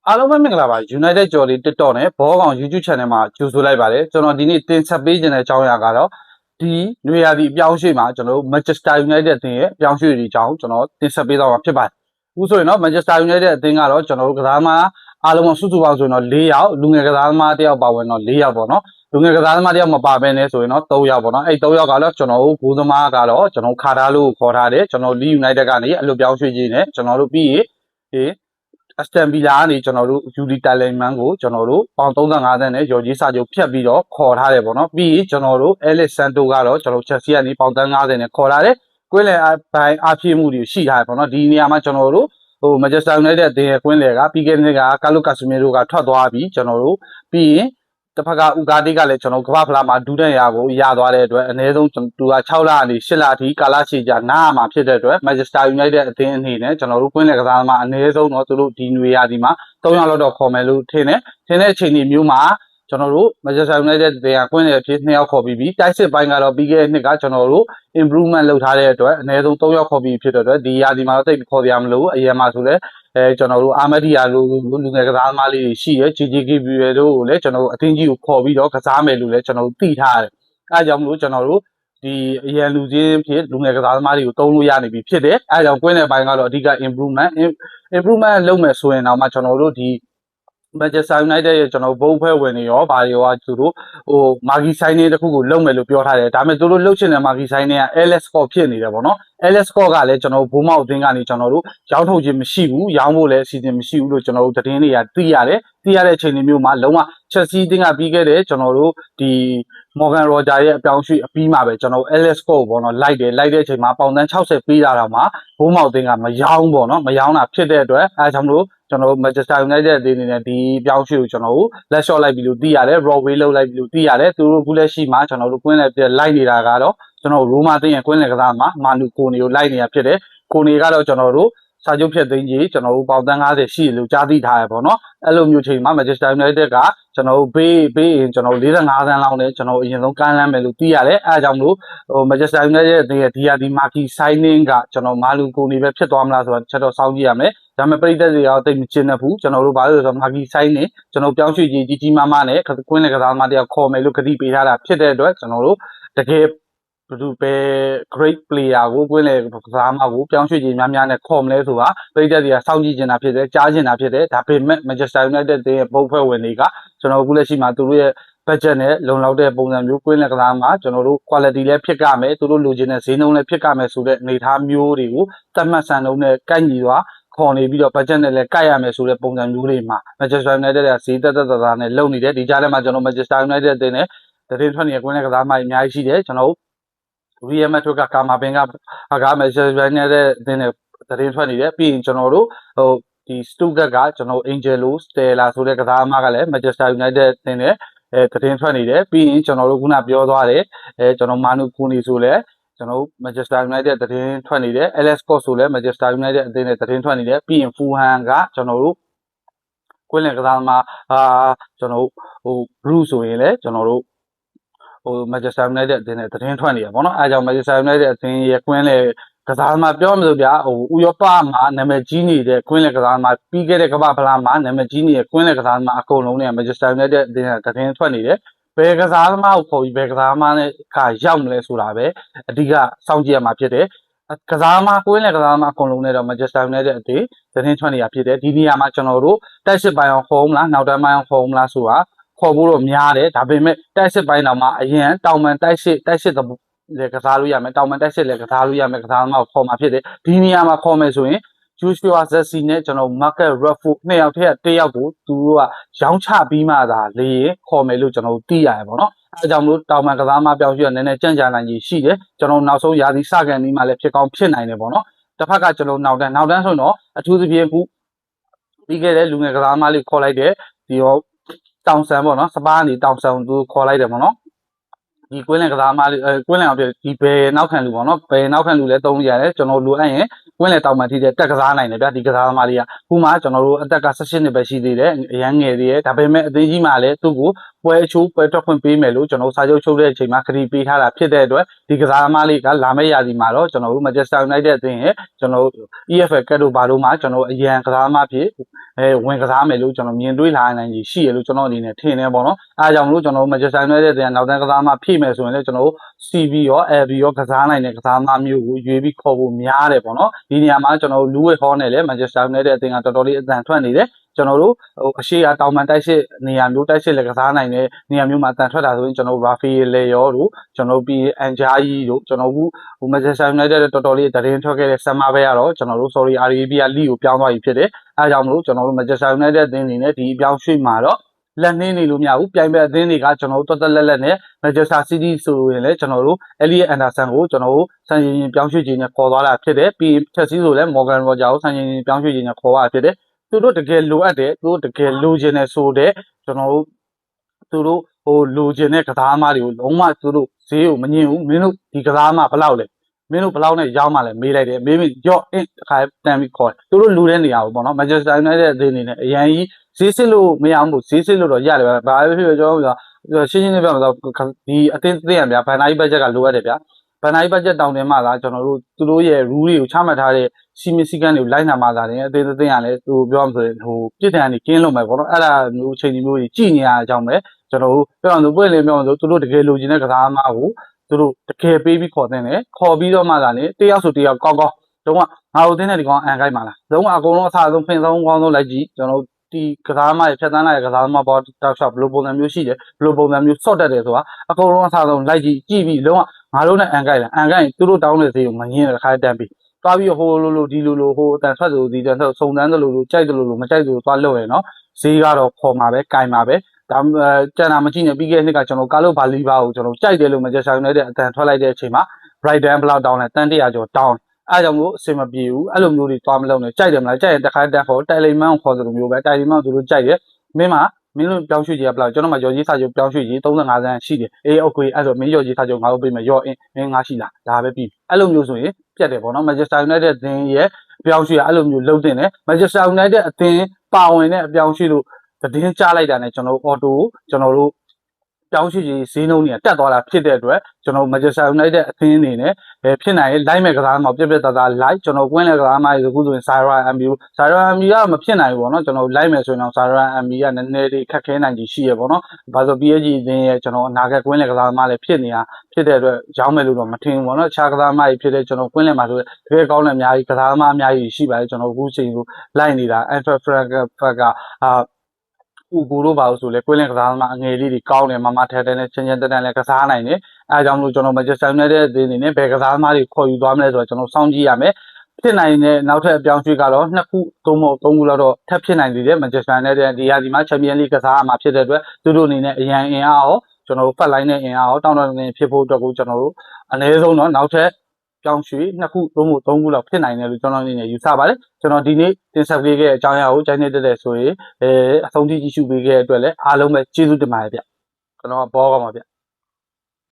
အားလုံးပဲမင်္ဂလာပါ United ကြော်လေး TikTok နဲ့ဘောကောင် YouTube channel မှာကြိုဆိုလိုက်ပါတယ်ကျွန်တော်ဒီနေ့တင်ဆက်ပေးခြင်းတဲ့အကြောင်းအရာကတော့ဒီနွေရာသီအပြောင်းအရွှေ့မှာကျွန်တော်တို့ Manchester United အသင်းရဲ့အပြောင်းအရွှေ့တွေအကြောင်းကျွန်တော်တင်ဆက်ပေးသွားမှာဖြစ်ပါတယ်အခုဆိုရင်တော့ Manchester United အသင်းကတော့ကျွန်တော်တို့ကစားသမားအားလုံးစုစုပေါင်းဆိုရင်တော့4ယောက်လူငယ်ကစားသမားတစ်ယောက်ပါဝင်တော့4ယောက်ပေါ့နော်လူငယ်ကစားသမားတစ်ယောက်မပါဘဲနဲ့ဆိုရင်တော့3ယောက်ပေါ့နော်အဲ့3ယောက်ကတော့ကျွန်တော်တို့ဂိုးသမားကတော့ကျွန်တော်ခါထားလို့ခေါ်ထားတယ်ကျွန်တော် Leeds United ကနေအလွတ်ပြောင်းရွှေ့ခြင်းနဲ့ကျွန်တော်တို့ပြီးရင်Aston Villa ကနေကျွန်တော်တို့ Yuri Tielemans ကိုကျွန်တော်တို့ပေါင်35သန်းနဲ့ရော်ကြီးစာချုပ်ဖြတ်ပြီးတော့ခေါ်ထားတယ်ပေါ့နော်ပြီးရင်ကျွန်တော်တို့ Alex Santos ကတော့ကျွန်တော် Chelsea ကနေပေါင်50နဲ့ခေါ်ထားတယ်ကွင်းလယ်ပိုင်းအပြည့်မှုတွေရှိထားတယ်ပေါ့နော်ဒီနေရာမှာကျွန်တော်တို့Manchester United အသင်းရဲ့ကွင်းလယ်ကပြီးခဲ့တဲ့နှစ်က Carlos Casemiro ကထွက်သွားပြီးကျွန်တော်တို့ပြီးရင်တစ်ဖက်ကဥကာတီကလည်းကျွန်တော်ကမ္ဘာဖလားမှာဒူးတန်ရာကိုရသွားတဲ့အတွက်အနည်းဆုံးသူက6လကနေ8လအထိကာလရှည်ကြာနားမှာဖြစ်တဲ့အတွက် Manchester United အသင်းအနေနဲ့ကျွန်တော်တို့ကွင်းလယ်ကစားသမားအနည်းဆုံးတော့သူတို့ဒီနွေရာသီမှာ3ယောက်လောက်တော့ခေါ်မယ်လို့ထင်တဲ့အချိန်ဒီမျိုးမှာကျွန်တော်တို့ Manchester United အသင်းကကွင်းလယ်အဖြစ်2ယောက်ခေါ်ပြီးတိုက်စစ်ပိုင်းကတော့ပြီးခဲ့တဲ့နှစ်ကကျွန်တော်တို့ improvement လုပ်ထားတဲ့အတွက်အနည်းဆုံး3ယောက်ခေါ်ပြီးဖြစ်တဲ့အတွက်ဒီရာသီမှာတော့တိတ်ခေါ်ပြရမလို့အရင်မှာဆိုလဲကျွန်တော်တို့အာမဒီယာလိုလူငယ်ကစားသမားလေးတွေရှိရ GGKB တို့ကိုလည်းကျွန်တော်တို့အသင်းကြီးကိုခေါ်ပြီးတော့ကစားမယ်လို့လည်းကျွန်တော်တို့သိထားတယ်အဲကြောင့်မလို့ကျွန်တော်တို့ဒီအရန်လူချင်းဖြစ်လူငယ်ကစားသမားတွေကိုတုံးလို့ရနေပြီဖြစ်တယ်အဲကြောင့်ကွင်းလယ်ပိုင်းကတော့အဓိက improvement လုပ်မယ်ဆိုရင်တော့မှကျွန်တော်တို့ဒီ Manchester United ရဲ့ကျွန်တော်ဘုံဖွဲ့ဝင်တွေရောဘာတွေရောသူတို့မာဂီဆိုင်နေတခုကိုလုံမယ်လို့ပြောထားတယ်ဒါပေမဲ့သူတို့လှုပ်ချင်တဲ့မာဂီဆိုင်နေက Alex Scott ဖြစ်နေတယ်ပေါ့နော် Alex Scott ကလည်းကျွန်တော်ဘုံမောက်အသင်းကနေကျွန်တော်တို့ရောင်းထုတ်ခြင်းမရှိဘူးရောင်းဖို့လည်းအစီအစဉ်မရှိဘူးလို့ကျွန်တော်တို့သတင်းတွေကသိရတယ်သိရတဲ့အချိန်မျိုးမှာလုံးဝ Chelsea အသင်းကပြီးခဲ့တဲ့ကျွန်တော်တို့ဒီ Morgan Roger ရဲ့အပြောင်းရွှေ့အပြီးမှာပဲကျွန်တော် Alex Scott ပေါ့နော်လိုက်တဲ့အချိန်မှာပေါင်တန်း60ပေးတာတော့မှဘုံမောက်အသင်းကမရောင်းပေါ့နော်မရောင်းတာဖြစ်တဲ့အတွက်အဲကြောင့်မလို့ကျွန်တော်တို့ Manchester United အသင်းအနေနဲ့ဒီပြောင်းရွှေ့ကိုကျွန်တော်တို့လက်လျှော့လိုက်ပြီလို့သိရတယ် Broadway လောက်လိုက်ပြီလို့သိရတယ်သူတို့ခုလက်ရှိမှာကျွန်တော်တို့ကွင်းလယ်ပြလိုက်နေတာကတော့ကျွန်တော်တို့ရိုမာအသင်းရဲ့ကွင်းလယ်ကစားမှာမာနူကိုနီကိုလိုက်နေတာဖြစ်တယ်ကိုနီကတော့ကျွန်တော်တို့စာချုပ်ဖြတ်သိမ်းကြီးကျွန်တော်တို့ပေါင်တန်း50ရှိလို့ကြားသိထားရပေါ့နော်အဲ့လိုမျိုးချိန်မှာ Manchester United ကကျွန်တော်တို့ဘေးရင်ကျွန်တော်တို့45သန်းလောက်နဲ့ကျွန်တော်အရင်ဆုံးကမ်းလှမ်းမယ်လို့သိရတယ်အဲအကြောင်းလို့Manchester United ရဲ့ဒီယာဒီမာကီ signing ကကျွန်တော်မာလူကိုနီပဲဖြစ်သွားမလားဆိုတာချက်တော့စောင့်ကြည့်ရမယ်ဒါပေမဲ့ပြည်သက်တွေကတော့တိတ်မချင်တဲ့ဘူးကျွန်တော်တို့ဘာလို့လဲဆိုတော့မာကီ signing ကျွန်တော်ပြောင်းရွှေ့ကြီးမားမားနဲ့ကွင်းလယ်ကစားသမားတယောက်ခေါ်မယ်လို့ကတိပေးထားတာဖြစ်တဲ့အတွက်ကျွန်တော်တို့တကယ်ဘယ်သူပဲ great player ကိုကွင်းလယ်ကစားသမားကိုပြောင်းရွှေ့ခြင်းများများနဲ့ခေါ်မလဲဆိုတာပြည်သက်တွေကစောင့်ကြည့်နေတာဖြစ်တယ်ကြားနေတာဖြစ်တယ်ဒါပေမဲ့ Manchester United ရဲ့ဘုံဖွဲ့ဝင်တွေကကျွန်တော်အခုလက်ရှိမှာသူတို့ရဲ့ budget နဲ့လုံလောက်တဲ့ပုံစံမျိုးကွင်းလယ်ကစားမှာကျွန်တော်တို့ quality လည်းဖြစ်ကြမယ်သူတို့လိုချင်တဲ့ဈေးနှုန်းလည်းဖြစ်ကြမယ်ဆိုတဲ့အနေအထားမျိုးတွေကိုသတ်မှတ်စံနှုန်းနဲ့ကိုက်ညီသွားခေါ်နေပြီးတော့ budget နဲ့လည်းကိုက်ရမယ်ဆိုတဲ့ပုံစံမျိုးတွေမှာ Manchester United ကဈေးတက်နဲ့လုံနေတယ်ဒီကြားထဲမှာကျွန်တော် Manchester United အသင်းနဲ့သတင်းထွက်နေတဲ့ကွင်းလယ်ကစားမှာအများကြီးရှိတယ်ကျွန်တော်Real Madrid ကကာမာပင်ကManchester United အသင်းနဲ့သတင်းထွက်နေတယ်ပြီးရင်ကျွန်တော်တို့ဒီ Stuttgart ကကျွန်တော် Angelo Stella ဆိုတဲ့ကစားသမားကလည်း Manchester United အသင်းနဲ့သတင်းထွက်နေတယ်ပြီးရင်ကျွန်တော်တို့ခုနပြောသွားတယ်ကျွန်တော်မာနူကူနီဆိုလဲကျွန်တော် Manchester United သတင်းထွက်နေတယ် Alex Scott ဆိုလဲ Manchester United အသင်းနဲ့သတင်းထွက်နေတယ်ပြီးရင် Fulham ကကျွန်တော်တို့ကွင်းလယ်ကစားသမားကျွန်တော်Bruce ဆိုရင်လဲကျွန်တော်တို့Manchester United အသင်းနဲ့သတင်းထွက်နေရပေါ့နော်အဲကြောင့် Manchester United အသင်းရဲ့ကွင်းလယ်ကစားသမားပြောမှဆိုဗျာဥရောပမှာနာမည်ကြီးနေတဲ့ကွင်းလယ်ကစားသမားပြီးခဲ့တဲ့ကမ္ဘာဖလားမှာနာမည်ကြီးနေတဲ့ကွင်းလယ်ကစားသမားအကုန်လုံးနဲ့ Manchester United အသင်းကသတင်းထွက်နေတယ်ဘယ်ကစားသမားကိုခေါ်ပြီးဘယ်ကစားသမားနဲ့ရောက်မလဲဆိုတာပဲအဓိကစောင့်ကြည့်ရမှာဖြစ်တယ်ကစားသမားကွင်းလယ်ကစားသမားအကုန်လုံးနဲ့တော့ Manchester United အသင်းသတင်းထွက်နေတာဖြစ်တယ်ဒီနေရာမှာကျွန်တော်တို့တိုက်စစ်ပိုင်းအောင်ခေါ်မလားနောက်တန်းပိုင်းအောင်ခေါ်မလားဆိုတာခေါ်ဖို့တော့များတယ်ဒါပေမဲ့တိုက်စစ်ပိုင်းတော့မှအရင်တောင်ပန်တိုက်စစ်လည်းကစားလို့ရမယ်တောင်ပန်တိုက်စစ်လည်းကစားလို့ရမယ်ကစားသမားကိုခေါ်မှာဖြစ်တယ်ဒီနေရာမှာခေါ်မယ်ဆိုရင် Joshua Zirkzee နဲ့ကျွန်တော် Marcus Rashford နှစ်ယောက်ထက်တစ်ယောက်ကိုသူတို့ကရောင်းချပြီးမှသာလေခေါ်မယ်လို့ကျွန်တော်သိရတယ်ပေါ့နော်အဲကြောင့်မလို့တောင်ပန်ကစားသမားပြောင်းရွှေ့နည်းနည်းကြံ့ကြာနိုင်ကြီးရှိတယ်ကျွန်တော်နောက်ဆုံးရာသီစကန်ဒီမှာလည်းဖြစ်ကောင်းဖြစ်နိုင်တယ်ပေါ့နော်တစ်ဖက်ကကျွန်တော်နောက်တန်းဆိုတော့အထူးသဖြင့်ခုပြီးခဲ့တဲ့လူငယ်ကစားသမားလေးခေါ်လိုက်တဲ့ဒီရောတောင်ဆန်ပေါ့နော်စပါးကနေတောင်ဆန်သူခေါ်လိုက်တယ်ပေါ့နော်ဒီကွင်းလယ်ကစားသမားလေးကွင်းလယ်အောင်ပြဒီဘယ်နောက်ခံလူပေါ့နော်ဘယ်နောက်ခံလူလဲသုံးရတယ်ကျွန်တော်လိုအပ်ရင် ကွင်းလေတောင်မှထိတဲ့တက်ကစားနိုင်တယ်ဗျာဒီကစားသမားလေးကခုမှကျွန်တော်တို့အသက်က18နှစ်ပဲရှိသေးတယ်အရန်ငယ်သေးတယ်ဒါပေမဲ့အသင်းကြီးမှလည်းသူ့ကိုပွဲအချိုးပွဲထွက်ခွင့်ပေးမယ်လို့ကျွန်တော်စာချုပ်ချုပ်တဲ့အချိန်မှာခရီးပေးထားတာဖြစ်တဲ့အတွက်ဒီကစားသမားလေးကလာမယ့်ရာသီမှာတော့ကျွန်တော်တို့ Manchester United အသင်းရဲ့ကျွန်တော်တို့ EFL ကတ်တို့ဘာလို့မှကျွန်တော်အရန်ကစားသမားဖြစ်ဝင်ကစားမယ်လို့ကျွန်တော်မြင်တွေ့လာနိုင်ကြီးရှိရလို့ကျွန်တော်အနေနဲ့ထင်တယ်ပေါ့နော်အားကြောင့်မလို့ကျွန်တော် Manchester United တဲ့နောက်တန်းကစားသမားဖြည့်မယ်ဆိုရင်လည်းကျွန်တော် CV ရော LB ရောကစားနိုင်တဲ့ကစားသမားမျိုးကိုရွေးပြီးခေါ်ဖို့များတယ်ပေါ့နော်ဒီနေရာမှာကျွန်တော်လူဝဲဟောနဲ့လည်း Manchester United အသင်းကတော်တော်လေးအသံထွက်နေတယ်ကျွန်တော်တို့အရှိအတောင်ပန်တိုက်စစ်နေရာမျိုးတိုက်စစ်လည်းကစားနိုင်တဲ့နေရာမျိုးမှာအတန်ထွက်တာဆိုရင်ကျွန်တော် Rafael ရောတို့ကျွန်တော်ပြီး Anjai တို့ကျွန်တော်ဟို Manchester United တော်တော်လေးတရင်ထွက်ခဲ့တဲ့ Summer ပဲကတော့ကျွန်တော်တို့ Saudi Arabia League ကိုပြောင်းသွားပြီဖြစ်တယ်အဲဒါကြောင့်မလို့ကျွန်တော်တို့ Manchester United အသင်းအနေနဲ့ဒီအပြောင်းရွှေ့မှာတော့လက်နှင်းနေလို့မရဘူးပြိုင်ပွဲအသင်းတွေကကျွန်တော်တို့တော်တော်လက်နဲ့ Manchester City ဆိုရင်လည်းကျွန်တော်တို့ Elliot Anderson ကိုကျွန်တော်တို့စံချိန်ချင်းပြောင်းရွှေ့ခြင်းနဲ့ခေါ်သွားတာဖြစ်တယ်ပြီး Chelsea ဆိုလည်း Morgan Roger ကိုစံချိန်ချင်းပြောင်းရွှေ့ခြင်းနဲ့ခေါ်သွားတာဖြစ်တယ်သူတို့တကယ်လိုအပ်တယ်သူတို့တကယ်လိုချင်တယ်ဆိုတဲ့ကျွန်တော်တို့သူတို့ဟိုလိုချင်တဲ့ကစားသမားတွေကိုလုံးဝသူတို့ဈေးကိုမငင်ဘူးမင်းတို့ဒီကစားသမားဘယ်လောက်လဲမင်းတို့ဘယ်လောက်နဲ့ရောင်းမှလဲမေးလိုက်တယ်မေးပြီးရော့အင်းတစ်ခါတန်ပြီးခေါ်တယ်သူတို့လူတဲ့နေရာကိုပေါ့နော် Manchester United အသင်းအနေနဲ့အရန်ကြီးဈေးစစ်လို့မရဘူးဈေးစစ်လို့တော့ရတယ်ဗျာဘာပဲဖြစ်ဖြစ်ကျွန်တော်ရှင်းရှင်းလေးပြောမှာဆိုဒီအသင်းသိရဗျာဘန်နာကြီးဘတ်ဂျက်ကလိုအပ်တယ်ဗျာဘန်နာကြီးဘတ်ဂျက်တောင်းတင်မှသာကျွန်တော်တို့သူတို့ရဲ့ rule တွေကိုချမှတ်ထားတဲ့စီမီစီကန်တွေကိုလိုက်နာမှသာတယ်အသင်းကလည်းသူပြောမှဆိုရင်ဟိုပြစ်ဒဏ်ကနေကင်းလို့မယ်ပေါ့နော်အဲ့ဒါမျိုးအချိန်မျိုးကြီးကြည်နေရအကြောင်းပဲကျွန်တော်တို့ပြောအောင်ဆိုပွင့်လင်းပြောအောင်ဆိုသူတို့တကယ်လိုချင်တဲ့ကစားသမားကိုသူတို့တကယ်ပေးပြီးခေါ်တဲ့တယ်ခေါ်ပြီးတော့မှသာလေတယောက်ဆိုတယောက်ကောင်းကောင်းတော့ငါတို့အသင်းနဲ့ဒီကောင်အန်ခိုက်ပါလားလုံးဝအကုန်လုံးအစားဆုံးဖင်ဆုံးကောင်းဆုံးလိုက်ကြည့်ကျွန်တော်ဒီကစားသမားဖြတ်သန်းလာတဲ့ကစားသမားပေါ်တောက်ရှော့ဘလိုပုံစံမျိုးရှိတယ်ဘလိုပုံစံမျိုးဆော့တက်တယ်ဆိုတာအကုန်လုံးအစားဆုံးလိုက်ကြည့်ပြီးလုံးဝငါတို့နဲ့အန်ခိုက်လားအန်ခိုက်သူတို့တောင်းတဲ့ဈေးကိုမငင်းတဲ့ခါတန်းပြီးသွားပြီးဟိုလိုဒီလိုဟိုအတန်ထွက်ဆိုဒီတန်ထွက်စုံတန်းသလိုကြိုက်သလိုမကြိုက်သလိုသွားလုပ်ရနော်ဈေးကတော့ခေါ်မှာပဲကင်မှာပဲဒါကျန်တာမကြည့်နဲ့ပြီးခဲ့တဲ့နှစ်ကကျွန်တော်ကာလို့ဘာလီဘာကိုကျွန်တော်ကြိုက်တယ်လို့ Manchester United အတန်ထွက်လိုက်တဲ့အချိန်မှာ Brighton ဘလောက်တောင်းလဲတန်100ကျော်တောင်းအဲကြောင့်မို့အဆင်မပြေဘူးအဲ့လိုမျိုးတွေသွားမလုပ်နဲ့ကြိုက်တယ်မလားကြိုက်ရင်တစ်ခါတန်းခေါ်တိုင်လီမန်ကိုခေါ်သလိုမျိုးပဲတိုင်လီမန်ကိုသူတို့ကြိုက်တယ်မင်းတို့ပြောင်းရွှေ့ကြီးကဘလောက်ကျွန်တော်မှရော်ကြီးစာချုပ်ပြောင်းရွှေ့ကြီး35ဆန်းရှိတယ်အေးโอเคအဲ့ဆိုမင်းရော်ကြီးစာချုပ်ငါတို့ပေးမယ်ရော့အင်းမင်းငါရှိလားဒါပဲပြီးအဲ့လိုမျိုးဆိုရင်ပြတ်တယ်ပေါ့နော် Manchester United အသင်းရဲ့ပြောင်းရွှေ့အဲ့လိုမျိုးလုံးတင်တယ် Manchester United အသင်းပါဝင်တဲ့အပြောင်းရွှေ့လို့သတင်းကြားလိုက်တာနဲ့ကျွန်တော်တို့ auto ကျွန်တော်တို့ပြောင်းရွှေ့ကြီးဈေးနှုန်းတွေကတက်သွားတာဖြစ်တဲ့အတွက်ကျွန်တော် Manchester United အသင်းအနေနဲ့ဖြစ်နိုင်ရင်လိုက်မဲ့ကစားသမားပြက်သားလိုက်ကျွန်တော်ကွင်းလေကစားသမားတွေအခုဆိုရင် Sarah MU ကမဖြစ်နိုင်ဘူးပေါ့နော်ကျွန်တော်လိုက်မယ်ဆိုရင်တော့ Sarah MU ကနည်းနည်းလေးခက်ခဲနိုင်ကြီးရှိရပေါ့နော်ဘာလို့ PSG အသင်းရဲ့ကျွန်တော်အနာဂတ်ကွင်းလေကစားသမားလည်းဖြစ်နေတာဖြစ်တဲ့အတွက်ရောင်းမယ်လို့တော့မထင်ဘူးပေါ့နော်ခြားကစားသမားတွေဖြစ်တဲ့ကျွန်တော်ကွင်းလေမှာဆိုတကယ်ကောင်းတဲ့အများကြီးကစားသမားအများကြီးရှိပါတယ်ကျွန်တော်အခုချိန်ကိုလိုက်နေတာ Eintracht Frankfurt ကဥကူတို့ပါလို့ဆိုလဲကွင်းလင်းကစားသမားအငယ်လေးတွေကောင်းတယ်မမထဲထဲနဲ့ချင်းချင်းတက်တက်လည်းကစားနိုင်တယ်အဲကြောင့်မလို့ကျွန်တော် Manchester United အသင်းအနေနဲ့ဘယ်ကစားသမားတွေခေါ်ယူသွားမလဲဆိုတော့ကျွန်တော်စောင့်ကြည့်ရမယ်ဖြစ်နိုင်တဲ့နောက်ထပ်အပြောင်းရွှေ့ကတော့2ခု3ခုလောက်တော့ထပ်ဖြစ်နိုင်သေးတယ် Manchester United ဒီဟာဒီမှာ Champions League ကစားရမှာဖြစ်တဲ့အတွက်သူတို့အနေနဲ့အရန်အင်အားရောကျွန်တော်တို့ဖတ်လိုက်တဲ့အင်အားရောတောင်းတနေဖြစ်ဖို့အတွက်ကိုကျွန်တော်တို့အနည်းဆုံးတော့နောက်ထပ်ပြောင်းရွှေ့2ခု3ခုလောက်ဖြစ်နိုင်တယ်လို့ကျွန်တော်အနေနဲ့ယူဆပါတယ်ကျွန်တော်ဒီနေ့တင်ဆက်ပေးခဲ့တဲ့အကြောင်းအရာကိုကြိုက်နေတဲ့ဆိုရင်အဆုံးထိကြည့်ရှုပေးခဲ့တဲ့အတွက်လည်းအားလုံးပဲကျေးဇူးတင်ပါတယ်ဗျကျွန်တော်ဘောကောင်းပါဗျ